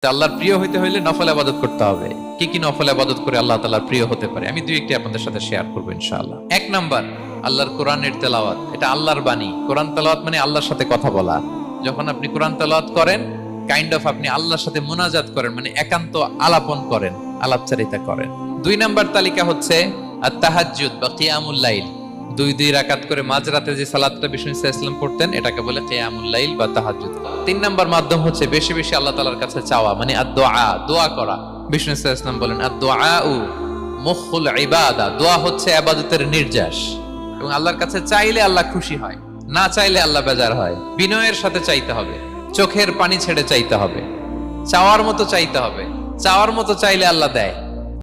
আল্লাহর প্রিয় হইতে হইলে নফল ইবাদত করতে হবে। কি কি নফল ইবাদত করে আল্লাহ তাআলার প্রিয় হতে পারে, আমি দুই একটি আপনাদের সাথে শেয়ার করবো ইনশাআল্লাহ। এক নাম্বার, আল্লাহর কোরআনের তেলাওয়াত। এটা আল্লাহর বাণী। কোরআন তেলাওয়াত মানে আল্লাহর সাথে কথা বলা। যখন আপনি কোরআন তেলাওয়াত করেন, কাইন্ড অফ আপনি আল্লাহর সাথে মুনাজাত করেন, মানে একান্ত আলাপন করেন, আলাপচারিতা করেন। দুই নাম্বার তালিকা হচ্ছে আত-তাহাজ্জুদ বা কিয়ামুল লাইল। দুই রাকাত করে মাঝরাতে যে সালাতটা বিষ্ণু ইসলাম পড়তেন, এটাকে বলে কিয়ামুল লাইল বা তাহাজ্জুদ। তিন নাম্বার মাধ্যম হচ্ছে বেশি বেশি আল্লাহ তাআলার কাছে চাওয়া, মানে আদ-দুআ, দোয়া করা। বিষ্ণু ইসলাম বলেন আদ-দুআউ মুখুল ইবাদা, দোয়া হচ্ছে ইবাদতের নির্যাস। এবং আল্লাহর কাছে চাইলে আল্লাহ খুশি হয়, না চাইলে আল্লাহ বেজার হয়। বিনয়ের সাথে চাইতে হবে, চোখের পানি ছেড়ে চাইতে হবে, চাওয়ার মতো চাইতে হবে। চাওয়ার মতো চাইলে আল্লাহ দেয়।